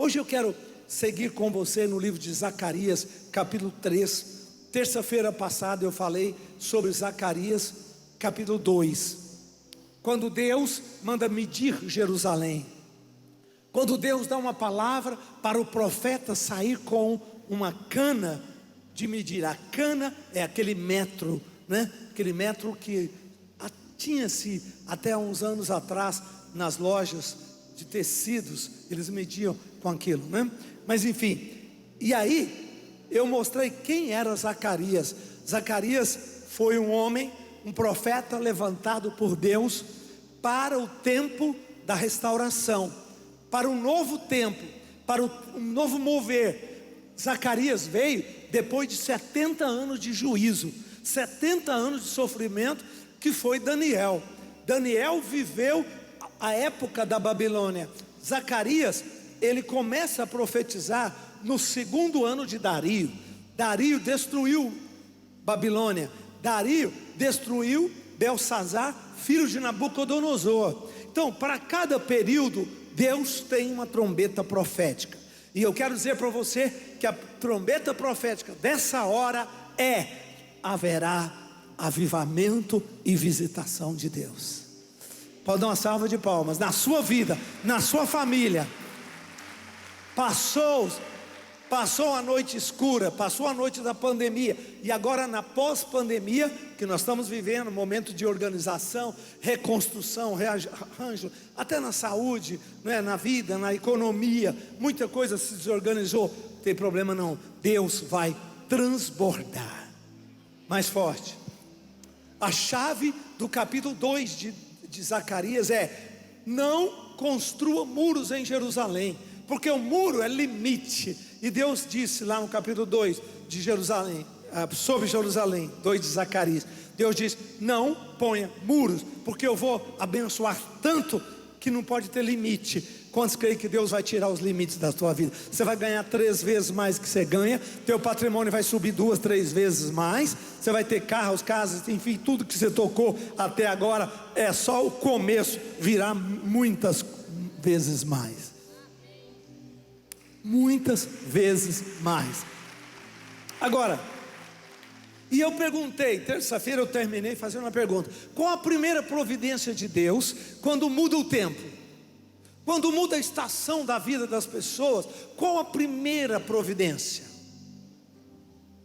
Hoje eu quero seguir com você no livro de Zacarias, capítulo 3. Terça-feira passada eu falei sobre Zacarias, capítulo 2. Quando Deus manda medir Jerusalém, quando Deus dá uma palavra para o profeta sair com uma cana de medir. A cana é aquele metro, né? Aquele metro que tinha-se até uns anos atrás nas lojas de tecidos, eles mediam com aquilo, né? Mas enfim, e aí eu mostrei quem era Zacarias. Zacarias foi um homem, um profeta levantado por Deus para o tempo da restauração, para um novo tempo, para um novo mover. Zacarias veio depois de 70 anos de juízo, 70 anos de sofrimento, que foi Daniel. Daniel viveu a época da Babilônia. Zacarias, ele começa a profetizar no segundo ano de Dario. Dario destruiu Babilônia. Dario destruiu Belsazar, filho de Nabucodonosor. Então, para cada período, Deus tem uma trombeta profética. E eu quero dizer para você que a trombeta profética dessa hora haverá avivamento e visitação de Deus. Pode dar uma salva de palmas. Na sua vida, na sua família, passou a noite escura, passou a noite da pandemia, e agora na pós-pandemia, que nós estamos vivendo, momento de organização, reconstrução, rearranjo, até na saúde, né, na vida, na economia, muita coisa se desorganizou. Não tem problema não, Deus vai transbordar. Mais forte. A chave do capítulo 2 de Zacarias não construa muros em Jerusalém, porque o muro é limite. E Deus disse lá no capítulo 2 de Jerusalém, sobre Jerusalém, 2 de Zacarias, Deus diz: não ponha muros, porque eu vou abençoar tanto que não pode ter limite. Quantos creem que Deus vai tirar os limites da sua vida? Você vai ganhar 3 vezes mais que você ganha, teu patrimônio vai subir 2, 3 vezes mais, você vai ter carros, casas, enfim, tudo que você tocou até agora é só o começo, virá muitas vezes mais. Muitas vezes mais. Agora, e eu perguntei, terça-feira eu terminei fazendo uma pergunta: qual a primeira providência de Deus quando muda o tempo? Quando muda a estação da vida das pessoas, qual a primeira providência?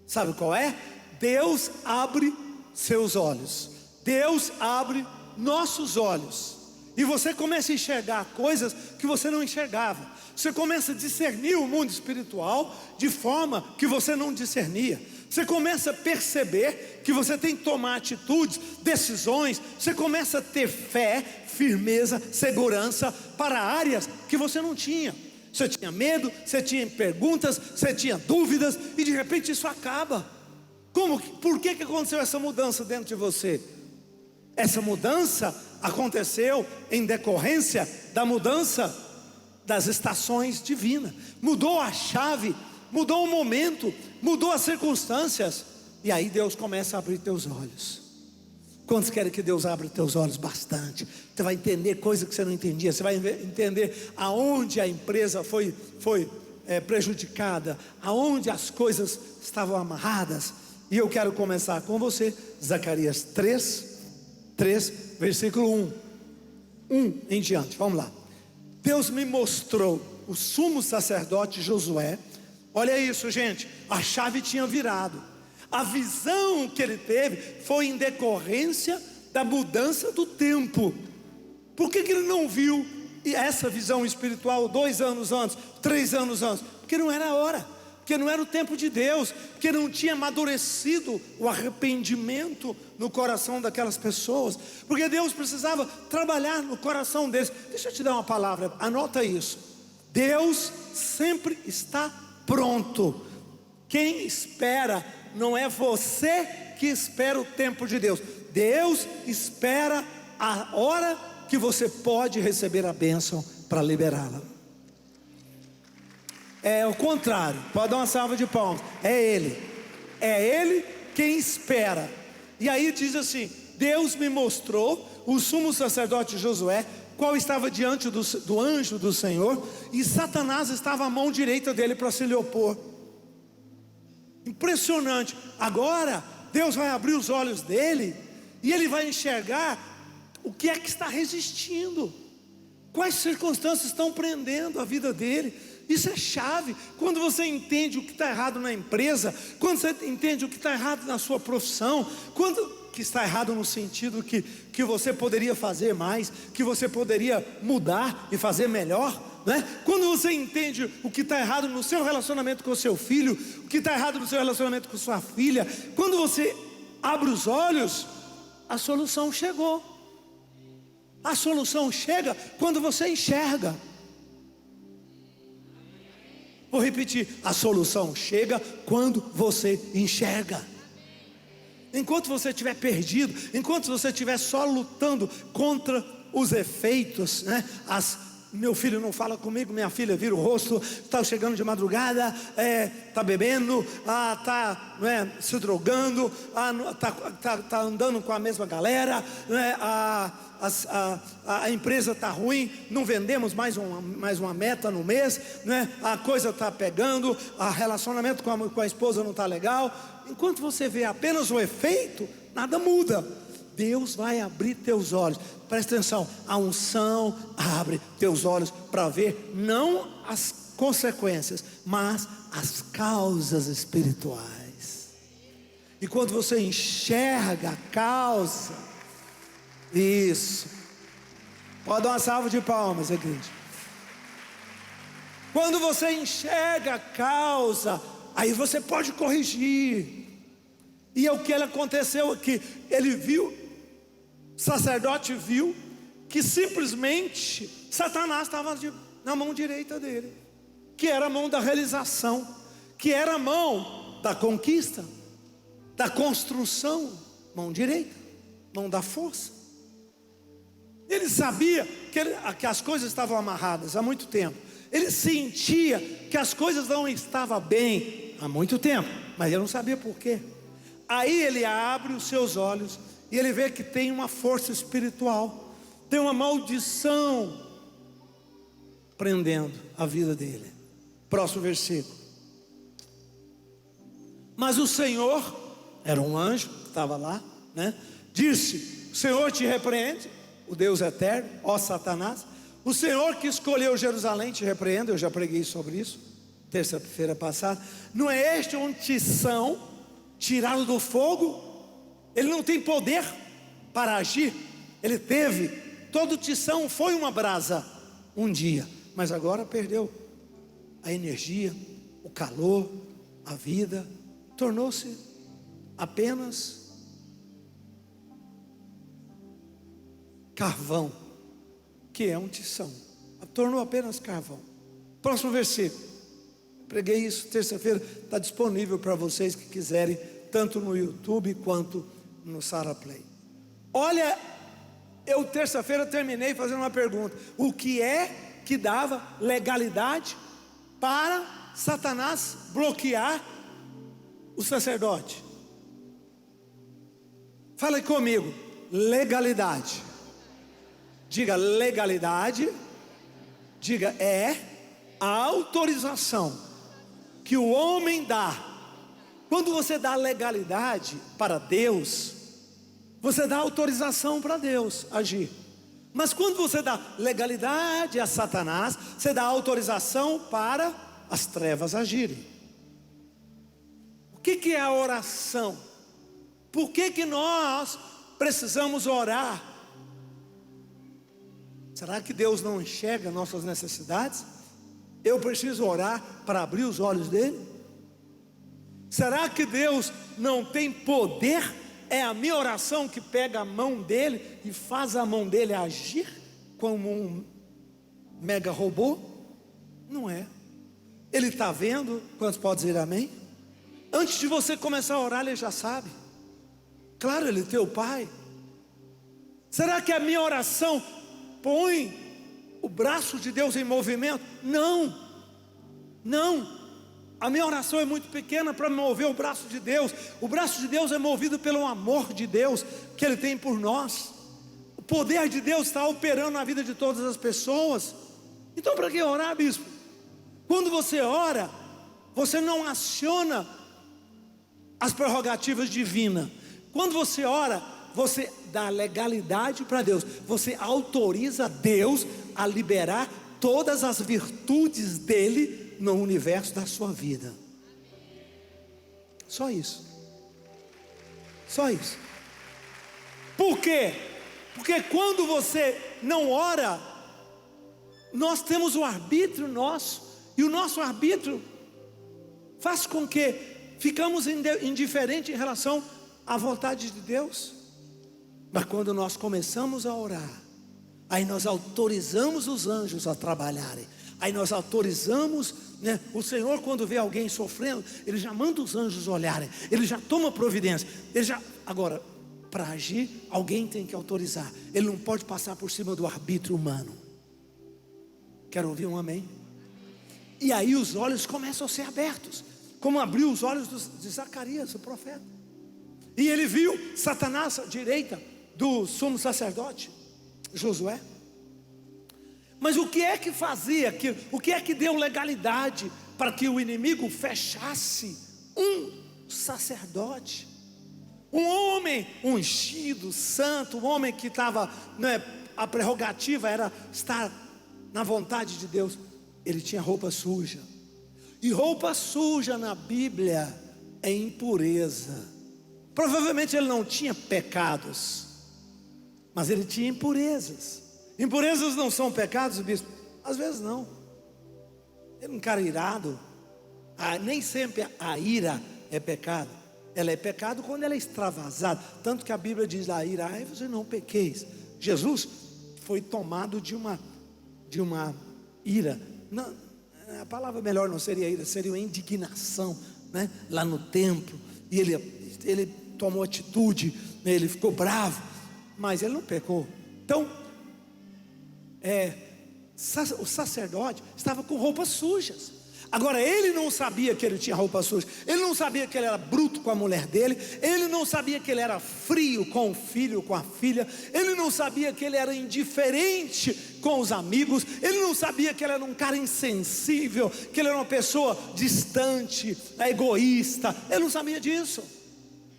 Sabe qual é? Deus abre seus olhos. Deus abre nossos olhos. E você começa a enxergar coisas que você não enxergava. Você começa a discernir o mundo espiritual de forma que você não discernia. Você começa a perceber que você tem que tomar atitudes, decisões. Você começa a ter fé, firmeza, segurança para áreas que você não tinha. Você tinha medo, você tinha perguntas, você tinha dúvidas, e de repente isso acaba. Por que aconteceu essa mudança dentro de você? Essa mudança aconteceu em decorrência da mudança das estações divinas. Mudou a chave, mudou o momento, mudou as circunstâncias, e aí Deus começa a abrir teus olhos. Quantos querem que Deus abra teus olhos? Bastante. Você vai entender coisas que você não entendia. Você vai entender aonde a empresa foi prejudicada, aonde as coisas estavam amarradas. E eu quero começar com você, Zacarias 3, versículo 1 em diante. Vamos lá. Deus me mostrou o sumo sacerdote Josué. Olha isso, gente, a chave tinha virado. A visão que ele teve foi em decorrência da mudança do tempo. Por que ele não viu essa visão espiritual 2 anos antes, 3 anos antes? Porque não era a hora, porque não era o tempo de Deus, porque não tinha amadurecido o arrependimento no coração daquelas pessoas, porque Deus precisava trabalhar no coração deles. Deixa eu te dar uma palavra, anota isso: Deus sempre está pronto. Quem espera não é você que espera o tempo de Deus. Deus espera a hora que você pode receber a bênção para liberá-la. É o contrário. Pode dar uma salva de palmas. É Ele quem espera. E aí diz assim: Deus me mostrou o sumo sacerdote Josué qual estava diante do anjo do Senhor, e Satanás estava à mão direita dele para se lhe opor. Impressionante. Agora Deus vai abrir os olhos dele, e ele vai enxergar o que é que está resistindo, quais circunstâncias estão prendendo a vida dele. Isso é chave. Quando você entende o que está errado na empresa, quando você entende o que está errado na sua profissão, que está errado no sentido que você poderia fazer mais, que você poderia mudar e fazer melhor, né? Quando você entende o que está errado no seu relacionamento com o seu filho, o que está errado no seu relacionamento com sua filha, quando você abre os olhos, a solução chegou. A solução chega quando você enxerga. Vou repetir, a solução chega quando você enxerga. Enquanto você estiver perdido, enquanto você estiver só lutando contra os efeitos, né? Meu filho não fala comigo, minha filha vira o rosto, está chegando de madrugada, está bebendo, está se drogando, está andando com a mesma galera, a empresa está ruim, não vendemos mais uma meta no mês, né? A coisa está pegando, o relacionamento com a esposa não está legal. Enquanto você vê apenas o efeito, nada muda. Deus vai abrir teus olhos. Presta atenção, a unção abre teus olhos para ver não as consequências, mas as causas espirituais. E quando você enxerga a causa, isso, pode dar uma salva de palmas, igreja. Quando você enxerga a causa, aí você pode corrigir. E é o que aconteceu aqui. Ele viu, o sacerdote viu que simplesmente Satanás estava na mão direita dele, que era a mão da realização, que era a mão da conquista, da construção. Mão direita, mão da força. Ele sabia que as coisas estavam amarradas há muito tempo. Ele sentia que as coisas não estavam bem há muito tempo, mas ele não sabia por quê. Aí ele abre os seus olhos e ele vê que tem uma força espiritual, tem uma maldição prendendo a vida dele. Próximo versículo. Mas o Senhor, era um anjo que estava lá, né? Disse: o Senhor te repreende, o Deus eterno, ó Satanás. O Senhor que escolheu Jerusalém te repreende. Eu já preguei sobre isso terça-feira passada. Não é este um tição tirado do fogo? Ele não tem poder para agir. Ele teve, todo tição foi uma brasa um dia, mas agora perdeu a energia, o calor, a vida, tornou-se apenas carvão, que é um tição. Tornou apenas carvão. Próximo versículo. Preguei isso terça-feira, está disponível para vocês que quiserem, tanto no YouTube quanto no Sara Play. Olha, eu terça-feira terminei fazendo uma pergunta: o que é que dava legalidade para Satanás bloquear o sacerdote? Fala aí comigo, legalidade. Diga legalidade. Diga é a autorização que o homem dá. Quando você dá legalidade para Deus, você dá autorização para Deus agir. Mas quando você dá legalidade a Satanás, você dá autorização para as trevas agirem. O que é a oração? Por que nós precisamos orar? Será que Deus não enxerga nossas necessidades? Eu preciso orar para abrir os olhos dele? Será que Deus não tem poder? É a minha oração que pega a mão dele e faz a mão dele agir como um mega robô? Não é. Ele está vendo. Quantos podem dizer amém? Antes de você começar a orar, ele já sabe. Claro, ele é teu pai. Será que a minha oração põe o braço de Deus em movimento? Não, não. A minha oração é muito pequena para mover o braço de Deus. O braço de Deus é movido pelo amor de Deus que Ele tem por nós. poder de Deus está operando na vida de todas as pessoas. Então para que orar, bispo? Quando você ora, você não aciona as prerrogativas divinas. Quando você ora, você dá legalidade para Deus. Você autoriza Deus a liberar todas as virtudes dele no universo da sua vida. Só isso. Só isso. Por quê? Porque quando você não ora, nós temos o arbítrio nosso, e o nosso arbítrio faz com que ficamos indiferentes em relação à vontade de Deus. Mas quando nós começamos a orar, aí nós autorizamos os anjos a trabalharem. Aí nós autorizamos, né? O Senhor, quando vê alguém sofrendo, Ele já manda os anjos olharem. Ele já toma providência. Agora, para agir, alguém tem que autorizar. Ele não pode passar por cima do arbítrio humano. Quero ouvir um amém? E aí os olhos começam a ser abertos, como abriu os olhos de Zacarias, o profeta. E ele viu Satanás à direita do sumo sacerdote Josué. Mas o que é que fazia aquilo? O que é que deu legalidade para que o inimigo fechasse um sacerdote, um homem ungido, santo, um homem que estava, né, a prerrogativa era estar na vontade de Deus? Ele tinha roupa suja. E roupa suja na Bíblia é impureza. Provavelmente ele não tinha pecados, mas ele tinha impurezas. Impurezas não são pecados, bispo? Às vezes não. Ele é um cara irado. Nem sempre a ira é pecado. Ela é pecado quando ela é extravasada. Tanto que a Bíblia diz: a ira, você não pequeis. Jesus foi tomado de uma ira. Não, a palavra melhor não seria ira, seria uma indignação, né? Lá no templo. E ele tomou atitude, né? Ele ficou bravo, mas ele não pecou. Então, o sacerdote estava com roupas sujas. Agora, ele não sabia que ele tinha roupa suja. Ele não sabia que ele era bruto com a mulher dele. Ele não sabia que ele era frio com o filho, com a filha. Ele não sabia que ele era indiferente com os amigos. Ele não sabia que ele era um cara insensível, que ele era uma pessoa distante, egoísta. Ele não sabia disso.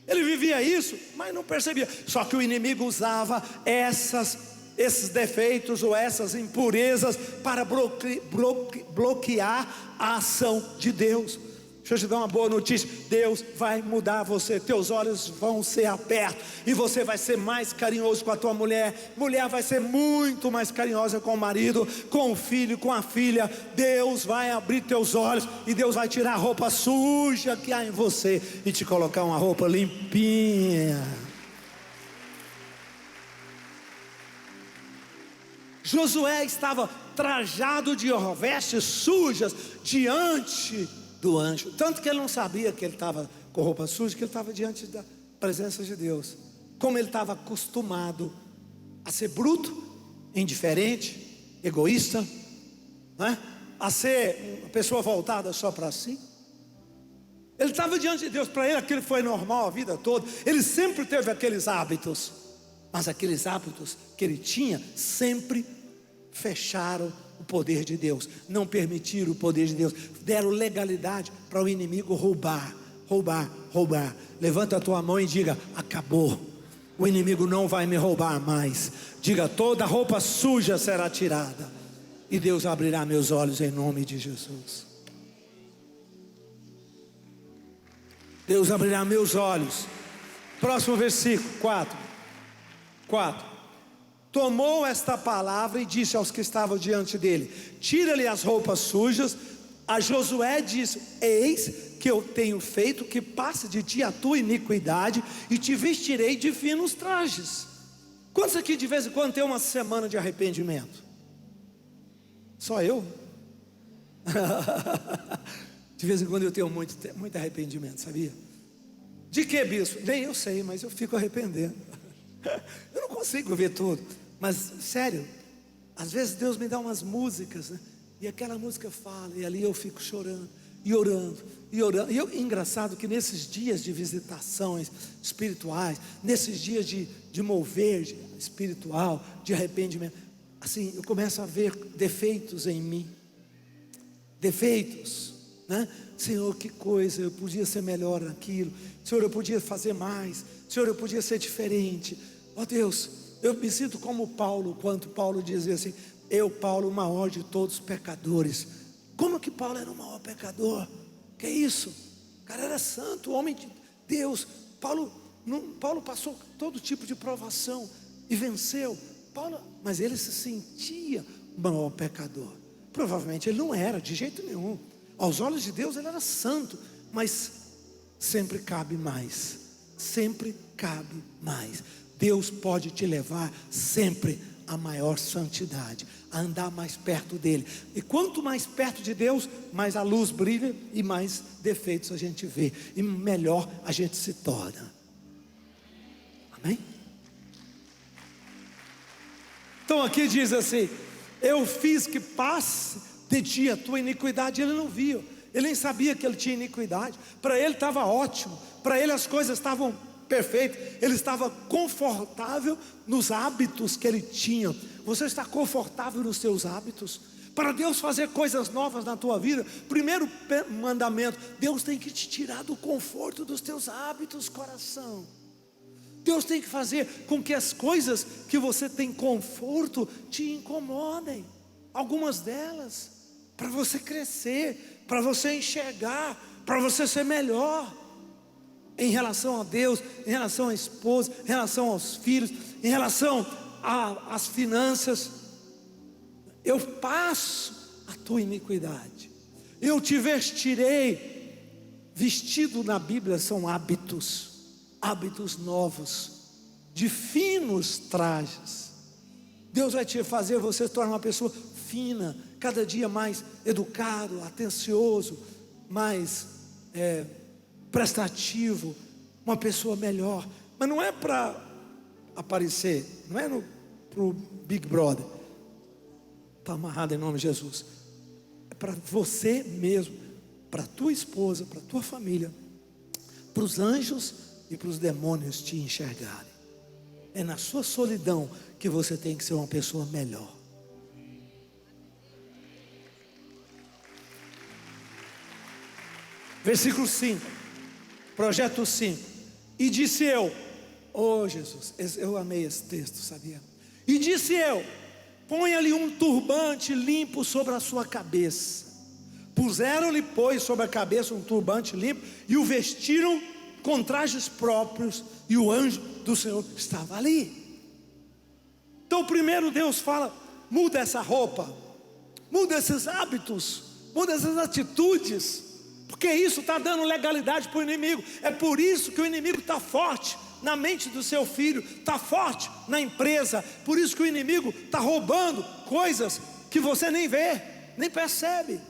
Ele vivia isso, mas não percebia. Só que o inimigo usava esses defeitos ou essas impurezas para bloquear a ação de Deus. Deixa eu te dar uma boa notícia: Deus vai mudar você. Teus olhos vão ser abertos e você vai ser mais carinhoso com a tua mulher. Mulher vai ser muito mais carinhosa com o marido, com o filho, com a filha. Deus vai abrir teus olhos e Deus vai tirar a roupa suja que há em você e te colocar uma roupa limpinha. Josué estava trajado de vestes sujas diante do anjo. Tanto que ele não sabia que ele estava com roupa suja, que ele estava diante da presença de Deus. Como ele estava acostumado a ser bruto, indiferente, egoísta, né? A ser uma pessoa voltada só para si. Ele estava diante de Deus. Para ele aquilo foi normal a vida toda. Ele sempre teve aqueles hábitos. Mas aqueles hábitos que ele tinha sempre fecharam o poder de Deus, não permitiram o poder de Deus, deram legalidade para o inimigo roubar. Levanta a tua mão e diga: acabou, o inimigo não vai me roubar mais. Diga: toda roupa suja será tirada e Deus abrirá meus olhos em nome de Jesus. Deus abrirá meus olhos. Próximo versículo 4. Tomou esta palavra e disse aos que estavam diante dele: tira-lhe as roupas sujas. A Josué disse: eis que eu tenho feito que passe de ti a tua iniquidade e te vestirei de finos trajes. Quantos aqui de vez em quando tem uma semana de arrependimento? Só eu? De vez em quando eu tenho muito arrependimento, sabia? De que, bispo? Nem eu sei, mas eu fico arrependendo. Eu não consigo ver tudo, mas sério, às vezes Deus me dá umas músicas, né? E aquela música fala, e ali eu fico chorando. e orando, e orando. E engraçado que nesses dias de visitações espirituais, nesses dias de mover espiritual, de arrependimento, assim, eu começo a ver defeitos em mim. Defeitos, né? Senhor, que coisa, eu podia ser melhor naquilo. Senhor, eu podia fazer mais. Senhor, eu podia ser diferente. Ó Deus, eu me sinto como Paulo, quando Paulo dizia assim: eu, Paulo, o maior de todos os pecadores. Como que Paulo era o maior pecador? Que isso? O cara era santo, homem de Deus. Paulo passou todo tipo de provação e venceu. Mas ele se sentia o maior pecador. Provavelmente ele não era, de jeito nenhum. Aos olhos de Deus ele era santo, mas sempre cabe mais. Sempre cabe mais. Deus pode te levar sempre a maior santidade, a andar mais perto dele. E quanto mais perto de Deus, mais a luz brilha e mais defeitos a gente vê, e melhor a gente se torna. Amém? Então aqui diz assim: eu fiz que passe de dia a tua iniquidade. Ele não via, ele nem sabia que ele tinha iniquidade. Para ele estava ótimo, para ele as coisas estavam perfeitas, ele estava confortável nos hábitos que ele tinha. Você está confortável nos seus hábitos? Para Deus fazer coisas novas na tua vida, primeiro mandamento: Deus tem que te tirar do conforto dos teus hábitos, coração. Deus tem que fazer com que as coisas que você tem conforto te incomodem. Algumas delas, para você crescer, para você enxergar, para você ser melhor em relação a Deus, em relação à esposa, em relação aos filhos, em relação às finanças. Eu passo a tua iniquidade, eu te vestirei. Vestido na Bíblia são hábitos novos, de finos trajes. Deus vai te fazer você se tornar uma pessoa fina, cada dia mais educado, atencioso, mais prestativo, uma pessoa melhor. Mas não é para aparecer, não é para o Big Brother. Está amarrado em nome de Jesus. É para você mesmo, para tua esposa, para tua família, para os anjos e para os demônios te enxergarem. É na sua solidão que você tem que ser uma pessoa melhor. Versículo 5, projeto 5. E disse eu, oh Jesus, eu amei esse texto, sabia? E disse eu: ponha-lhe um turbante limpo sobre a sua cabeça. Puseram-lhe, pois, sobre a cabeça um turbante limpo, e o vestiram com trajes próprios, e o anjo do Senhor estava ali. Então primeiro Deus fala: muda essa roupa, muda esses hábitos, muda essas atitudes, porque isso está dando legalidade para o inimigo. É por isso que o inimigo está forte na mente do seu filho, está forte na empresa. Por isso que o inimigo está roubando coisas que você nem vê, nem percebe.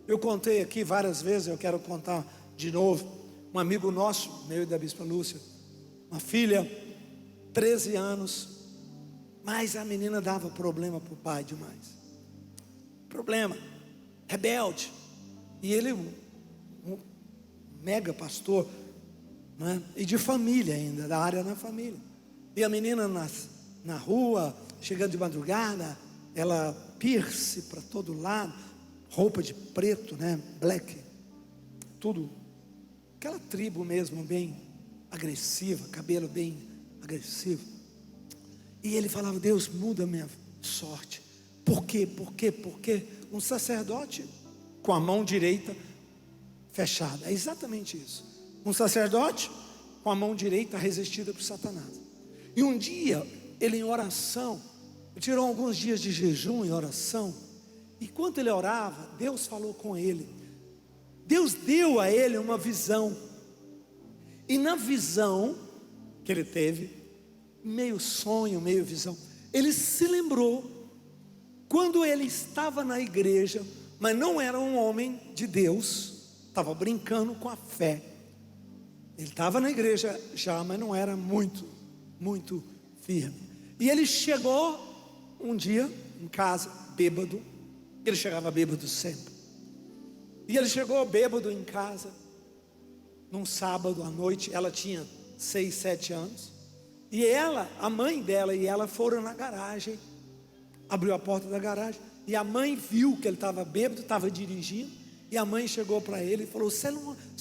Eu contei aqui várias vezes, eu quero contar de novo. Um amigo nosso, meu e da Bispa Lúcia, uma filha, 13 anos, mas a menina dava problema para o pai demais. Problema, rebelde. E ele, um mega pastor, né? E de família ainda, da área na família. E a menina na rua, chegando de madrugada, ela pierce para todo lado, roupa de preto, né? Black, tudo. Aquela tribo mesmo, bem agressiva, cabelo bem agressivo. E ele falava: Deus, muda a minha sorte. Por quê? Porque um sacerdote com a mão direita fechada. É exatamente isso. Um sacerdote com a mão direita resistida por Satanás. E um dia, ele em oração, tirou alguns dias de jejum e oração. E enquanto ele orava, Deus falou com ele. Deus deu a ele uma visão. E na visão que ele teve, meio sonho, meio visão, ele se lembrou quando ele estava na igreja, mas não era um homem de Deus, estava brincando com a fé. Ele estava na igreja já, mas não era muito firme. E ele chegou um dia em casa, bêbado. Ele chegava bêbado sempre. E ele chegou bêbado em casa, num sábado à noite. Ela tinha 6, 7 anos. E ela, a mãe dela e ela foram na garagem. Abriu a porta da garagem. E a mãe viu que ele estava bêbado, estava dirigindo. E a mãe chegou para ele e falou: você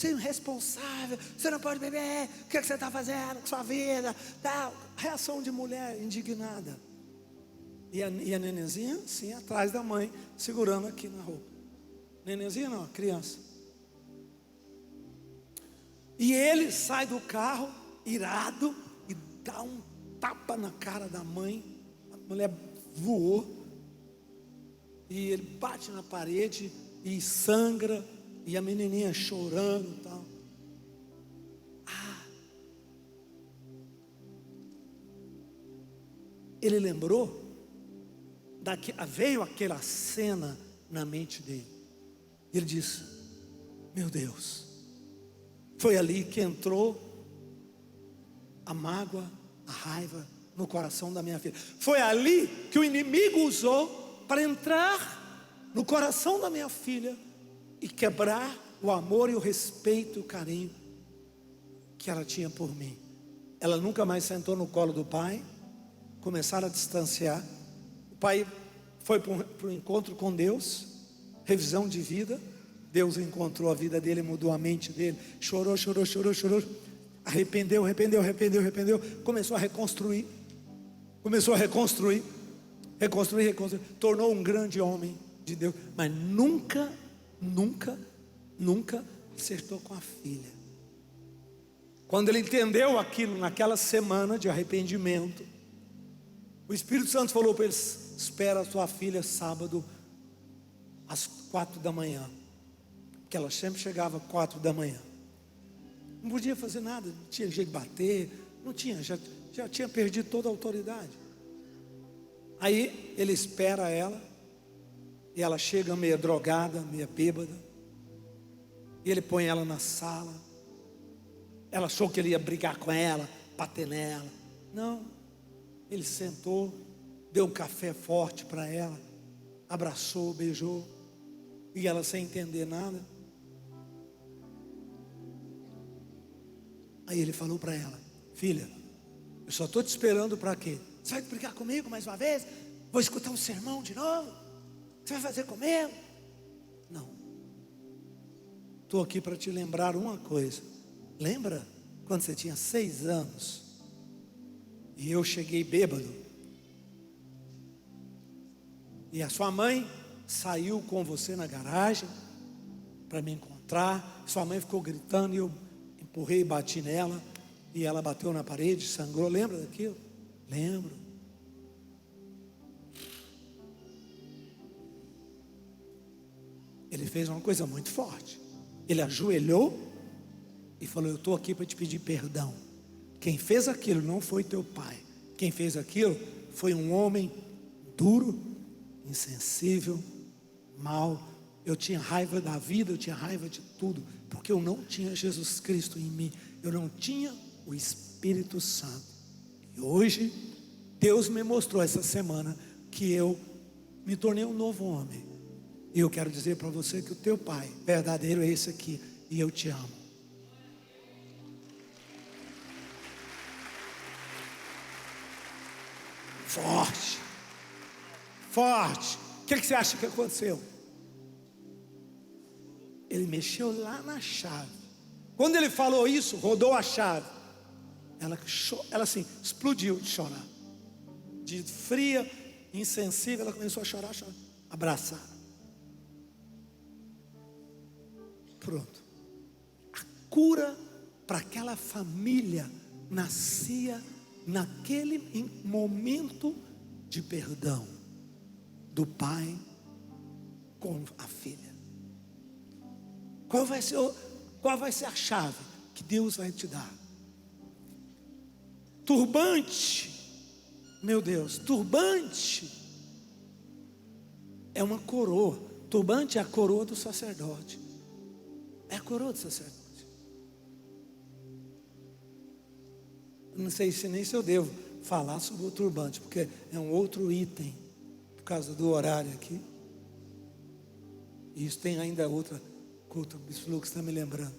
é irresponsável, você não pode beber, o que você está fazendo com sua vida? Tá. Reação de mulher indignada. E a nenenzinha, sim, atrás da mãe, segurando aqui na roupa. Nenenzinha não, criança. E ele sai do carro, irado, e dá um tapa na cara da mãe. A mulher voou. E ele bate na parede e sangra. E a menininha chorando e tal. Ele lembrou, veio aquela cena na mente dele. Ele disse: meu Deus, foi ali que entrou a mágoa, a raiva no coração da minha filha. Foi ali que o inimigo usou para entrar no coração da minha filha e quebrar o amor e o respeito e o carinho que ela tinha por mim. Ela nunca mais sentou no colo do pai. Começaram a distanciar. O pai foi para o encontro com Deus, revisão de vida. Deus encontrou a vida dele, mudou a mente dele. Chorou. Arrependeu. Começou a reconstruir. Reconstruir. Tornou um grande homem de Deus. Mas nunca acertou com a filha. Quando ele entendeu aquilo naquela semana de arrependimento, o Espírito Santo falou para ele: espera a sua filha sábado às 4 da manhã. Porque ela sempre chegava às 4 da manhã. Não podia fazer nada, não tinha jeito de bater, não tinha, já tinha perdido toda a autoridade. Aí ele espera ela, e ela chega meio drogada, meio bêbada, e ele põe ela na sala. Ela achou que ele ia brigar com ela, bater nela. Não. Ele sentou, deu um café forte para ela, abraçou, beijou, e ela sem entender nada. Aí ele falou para ela: filha, eu só estou te esperando para quê? Você vai brigar comigo mais uma vez? Vou escutar um sermão de novo? O que você vai fazer comigo? Não. Estou aqui para te lembrar uma coisa. Lembra quando você tinha 6 anos? E eu cheguei bêbado, e a sua mãe saiu com você na garagem para me encontrar. Sua mãe ficou gritando, e eu empurrei e bati nela, e ela bateu na parede, sangrou. Lembra daquilo? Lembro. Ele fez uma coisa muito forte. Ele ajoelhou e falou: eu estou aqui para te pedir perdão. Quem fez aquilo não foi teu pai. Quem fez aquilo foi um homem duro, insensível, mau. Eu tinha raiva da vida, eu tinha raiva de tudo, porque eu não tinha Jesus Cristo em mim. Eu não tinha o Espírito Santo. E hoje, Deus me mostrou essa semana que eu me tornei um novo homem. E eu quero dizer para você que o teu pai verdadeiro é esse aqui. E eu te amo. Forte. O que você acha que aconteceu? Ele mexeu lá na chave. Quando ele falou isso, rodou a chave. Ela assim, explodiu de chorar. De fria, insensível, ela começou a chorar. Abraçar. Pronto. A cura para aquela família nascia naquele momento de perdão do pai com a filha. Qual vai ser a chave que Deus vai te dar? Turbante, meu Deus, turbante é uma coroa. Turbante é a coroa do sacerdote. É a coroa do sacerdote. Não sei nem se eu devo falar sobre o turbante, porque é um outro item, por causa do horário aqui. E isso tem ainda outra Escuta, o Bispo Lucas está me lembrando.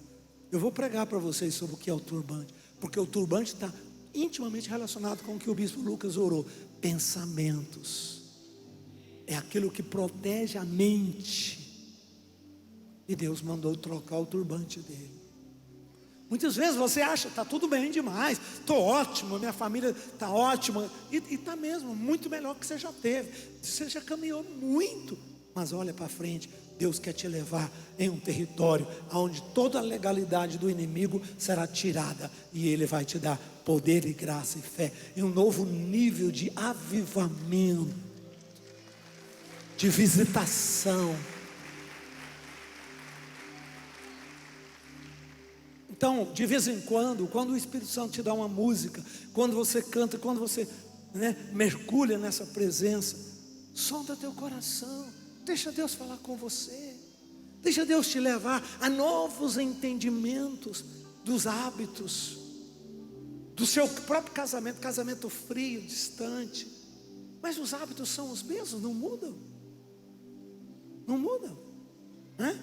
Eu vou pregar para vocês sobre o que é o turbante, porque o turbante está intimamente relacionado com o que o Bispo Lucas orou. Pensamentos. É aquilo que protege a mente. E Deus mandou trocar o turbante dele. Muitas vezes você acha, está tudo bem demais, estou ótimo, minha família está ótima. E está mesmo, muito melhor que você já teve. Você já caminhou muito. Mas olha para frente, Deus quer te levar em um território onde toda a legalidade do inimigo será tirada. E Ele vai te dar poder e graça e fé. E um novo nível de avivamento, de visitação. Então, de vez em quando o Espírito Santo te dá uma música, quando você canta, quando você mergulha nessa presença, solta teu coração. Deixa Deus falar com você. Deixa Deus te levar a novos entendimentos dos hábitos do seu próprio casamento frio, distante. Mas os hábitos são os mesmos, não mudam. Não mudam, né?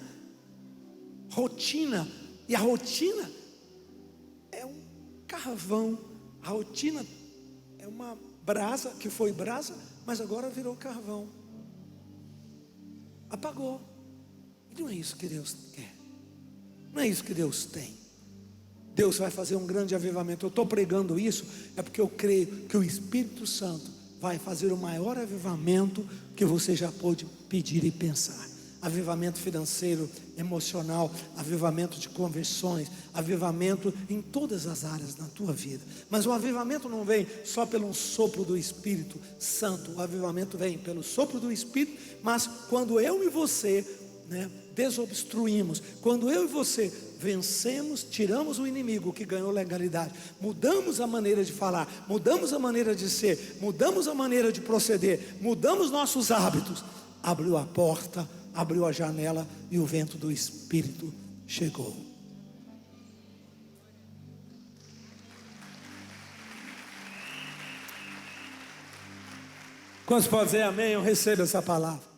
Rotina. E a rotina é um carvão. A rotina é uma brasa, que foi brasa, mas agora virou carvão. Apagou. E não é isso que Deus quer. Não é isso que Deus tem. Deus vai fazer um grande avivamento. Eu estou pregando isso, é porque eu creio que o Espírito Santo vai fazer o maior avivamento que você já pôde pedir e pensar. Avivamento financeiro, emocional, avivamento de conversões, avivamento em todas as áreas da tua vida. Mas o avivamento não vem só pelo sopro do Espírito Santo. O avivamento vem pelo sopro do Espírito. Mas quando eu e você desobstruímos, quando eu e você vencemos, tiramos o inimigo que ganhou legalidade, mudamos a maneira de falar, mudamos a maneira de ser, mudamos a maneira de proceder, mudamos nossos hábitos, abriu a porta, abriu a janela e o vento do Espírito chegou. Quantos podem dizer amém? Eu recebo essa palavra.